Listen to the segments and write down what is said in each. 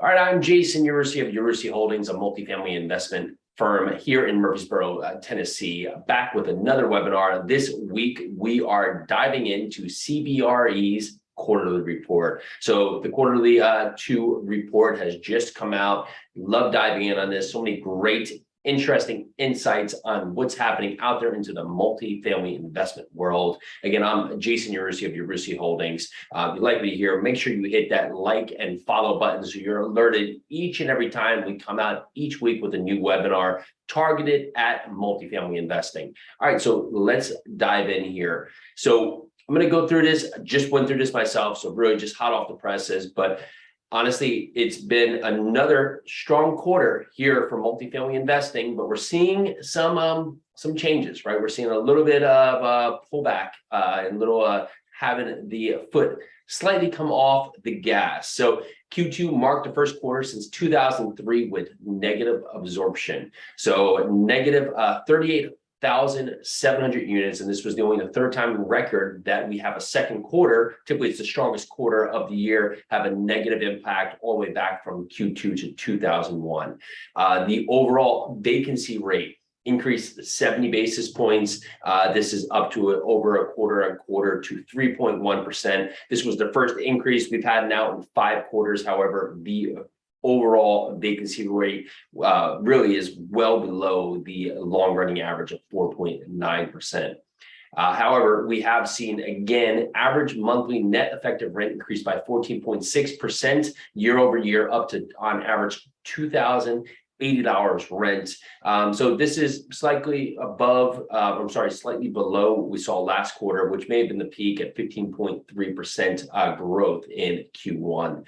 All right, I'm Jason Ursi of Ursi Holdings, a multifamily investment firm here in Murfreesboro, Tennessee, back with another webinar. This week, we are diving into CBRE's quarterly report. So the quarterly two report has just come out. Love diving in on this. So many great, interesting insights on what's happening out there into the multifamily investment world. Again, I'm Jason Ursi of Ursi Holdings. If you'd like me to hear, make sure you hit that like and follow button so you're alerted each and every time we come out each week with a new webinar targeted at multifamily investing. All right, so let's dive in here. So I'm going to go through this. I just went through this myself, so really just hot off the presses, but honestly, it's been another strong quarter here for multifamily investing, but we're seeing some changes, right? We're seeing a little bit of pullback and little having the foot slightly come off the gas. So Q2 marked the first quarter since 2003 with negative absorption. So negative 38,700 units, and this was only the third time in record that we have a second quarter. Typically, it's the strongest quarter of the year, have a negative impact all the way back from Q2 to 2001. The overall vacancy rate increased 70 basis points. This is up to over a quarter to 3.1%. This was the first increase we've had now in 5 quarters. However, the overall vacancy rate really is well below the long-running average of 4.9%. However, we have seen, again, average monthly net effective rent increase by 14.6% year over year, up to, on average, $2,080 rent. So this is slightly above, slightly below what we saw last quarter, which may have been the peak at 15.3% growth in Q1.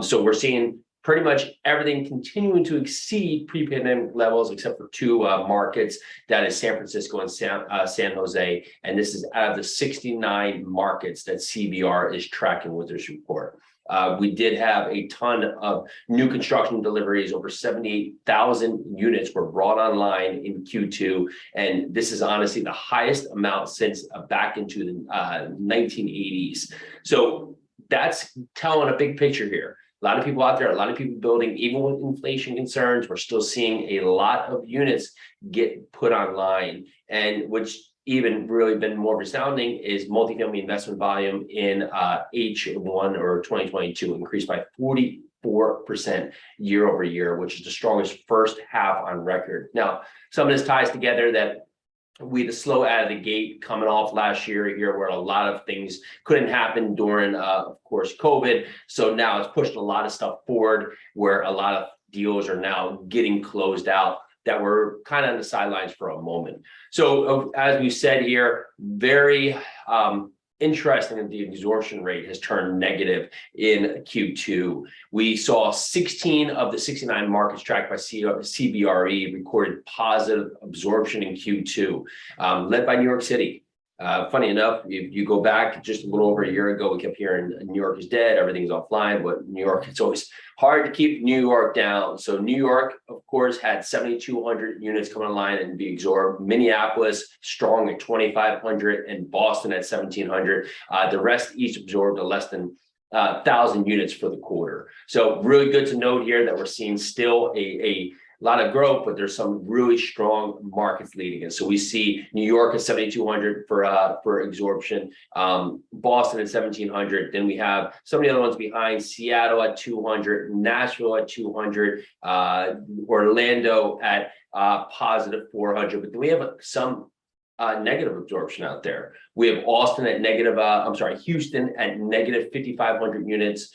So we're seeing pretty much everything continuing to exceed pre-pandemic levels, except for 2 markets, that is San Francisco and San Jose. And this is out of the 69 markets that CBR is tracking with this report. We did have a ton of new construction deliveries. Over 78,000 units were brought online in Q2. And this is honestly the highest amount since back into the 1980s. So that's telling a big picture here. A lot of people out there, a lot of people building, even with inflation concerns, we're still seeing a lot of units get put online. And which even really been more resounding is multifamily investment volume in H1 or 2022 increased by 44% year over year, which is the strongest first half on record. Now, some of this ties together that we had a slow out of the gate coming off last year here, where a lot of things couldn't happen during, of course, COVID. So now it's pushed a lot of stuff forward, where a lot of deals are now getting closed out that were kind of on the sidelines for a moment. So as we said here, very interesting that the absorption rate has turned negative in Q2. We saw 16 of the 69 markets tracked by CBRE recorded positive absorption in Q2, led by New York City. Funny enough, if you go back just a little over a year ago, we kept hearing New York is dead, everything's offline, but New York, it's always hard to keep New York down. So New York, of course, had 7,200 units come online and be absorbed. Minneapolis, strong at 2,500, and Boston at 1,700. The rest each absorbed a less than 1,000 units for the quarter. So really good to note here that we're seeing still a lot of growth, but there's some really strong markets leading it. So we see New York at 7,200 for absorption, Boston at 1,700. Then we have some of the other ones behind: Seattle at 200, Nashville at 200, Orlando at positive 400. But then we have some negative absorption out there. We have Austin at negative, Houston at negative 5,500 units.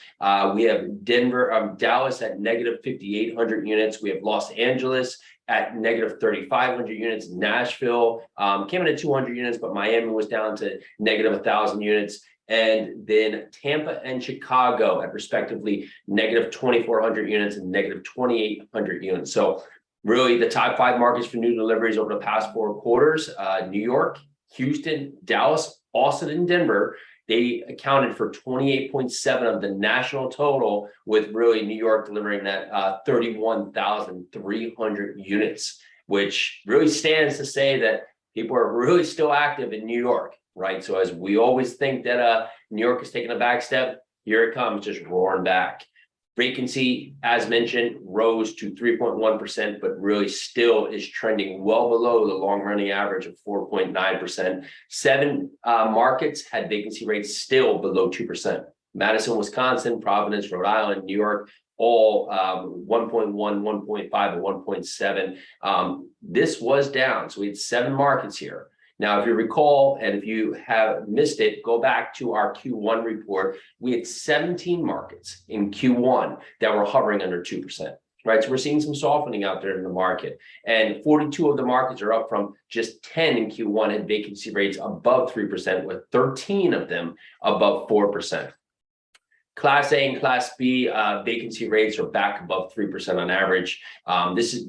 We have Dallas at negative 5,800 units. We have Los Angeles at negative 3,500 units. Nashville came in at 200 units, but Miami was down to negative 1,000 units. And then Tampa and Chicago at respectively negative 2,400 units and negative 2,800 units. So really, the top 5 markets for new deliveries over the past 4 quarters: New York, Houston, Dallas, Austin, and Denver. They accounted for 28.7 of the national total, with really New York delivering that 31,300 units, which really stands to say that people are really still active in New York, right? So as we always think that New York is taking a back step, here it comes, just roaring back. Vacancy, as mentioned, rose to 3.1%, but really still is trending well below the long-running average of 4.9%. Seven markets had vacancy rates still below 2%. Madison, Wisconsin, Providence, Rhode Island, New York, all 1.1, 1.5, and 1.7. This was down. So we had 7 markets here. Now, if you recall, and if you have missed it, go back to our Q1 report. We had 17 markets in Q1 that were hovering under 2%, right? So we're seeing some softening out there in the market. And 42 of the markets are up from just 10 in Q1 had vacancy rates above 3%, with 13 of them above 4%. Class A and Class B vacancy rates are back above 3% on average.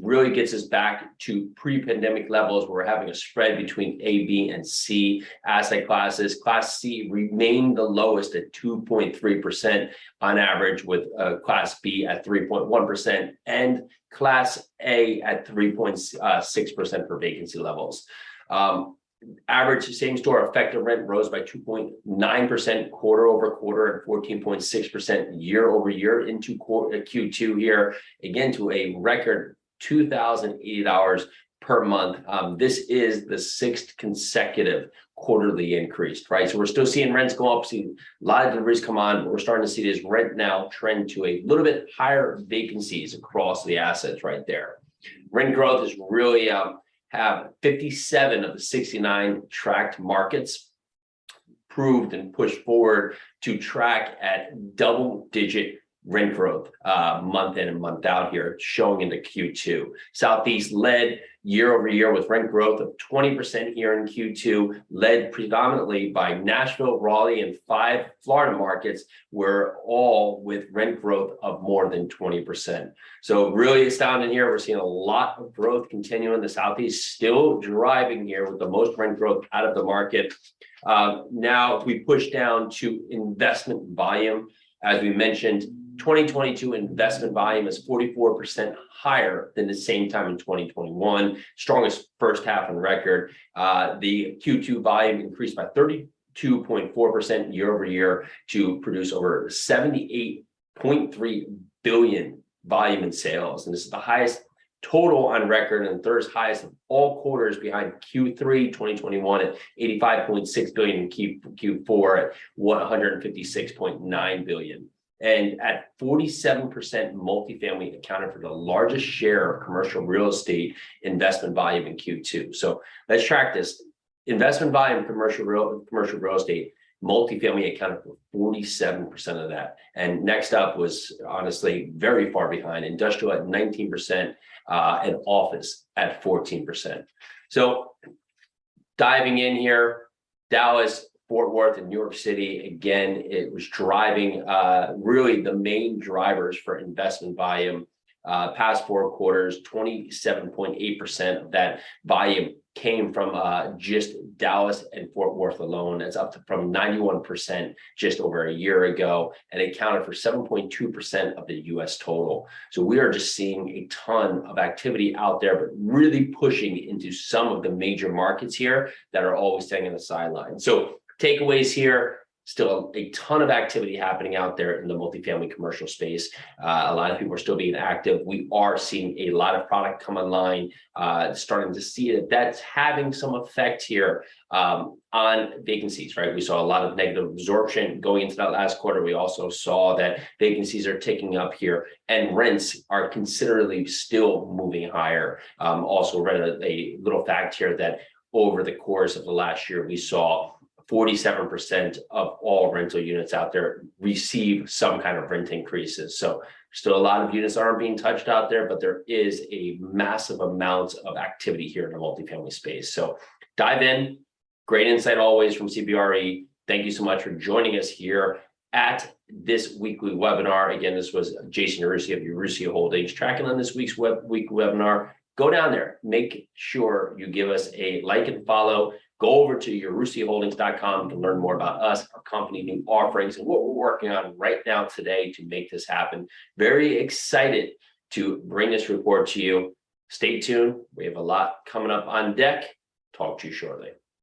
Really gets us back to pre-pandemic levels where we're having a spread between A, B, and C asset classes. Class C remained the lowest at 2.3% on average, with Class B at 3.1% and Class A at 3.6% for vacancy levels. Average same store effective rent rose by 2.9% quarter over quarter and 14.6% year over year into Q2 here, again to a record $2,080 per month. This is the 6th consecutive quarterly increase, right? So we're still seeing rents go up, seeing a lot of deliveries come on, but we're starting to see this rent now trend to a little bit higher vacancies across the assets right there. Rent growth is really have 57 of the 69 tracked markets proved and pushed forward to track at double-digit rent growth month in and month out here, showing into Q2. Southeast led year over year with rent growth of 20% here in Q2, led predominantly by Nashville, Raleigh, and 5 Florida markets, were all with rent growth of more than 20%. So really astounding here. We're seeing a lot of growth continuing. The Southeast still driving here with the most rent growth out of the market. Now, if we push down to investment volume, as we mentioned, 2022 investment volume is 44% higher than the same time in 2021, strongest first half on record. The Q2 volume increased by 32.4% year over year to produce over 78.3 billion volume in sales. And this is the highest total on record and third highest of all quarters, behind Q3 2021 at 85.6 billion and Q4 at 156.9 billion. And at 47%, multifamily accounted for the largest share of commercial real estate investment volume in Q2. So let's track this. Investment volume, commercial real estate, multifamily accounted for 47% of that. And next up was honestly very far behind, industrial at 19%, and office at 14%. So diving in here, Dallas, Fort Worth, and New York City, again, it was driving really the main drivers for investment volume. Past 4 quarters, 27.8% of that volume came from just Dallas and Fort Worth alone. That's up from 91% just over a year ago, and it accounted for 7.2% of the US total. So we are just seeing a ton of activity out there, but really pushing into some of the major markets here that are always staying on the sidelines. So takeaways here, still a ton of activity happening out there in the multifamily commercial space. A lot of people are still being active. We are seeing a lot of product come online, starting to see that that's having some effect here on vacancies, right? We saw a lot of negative absorption going into that last quarter. We also saw that vacancies are ticking up here and rents are considerably still moving higher. Also read a little fact here that over the course of the last year, we saw 47% of all rental units out there receive some kind of rent increases. So still a lot of units aren't being touched out there, but there is a massive amount of activity here in the multifamily space. So dive in. Great insight always from CBRE. Thank you so much for joining us here at this weekly webinar. Again, this was Jason Yarusi of Yarusi Holdings tracking on this week's weekly webinar. Go down there, make sure you give us a like and follow. Go over to yarusiholdings.com to learn more about us, our company, new offerings, and what we're working on right now today to make this happen. Very excited to bring this report to you. Stay tuned. We have a lot coming up on deck. Talk to you shortly.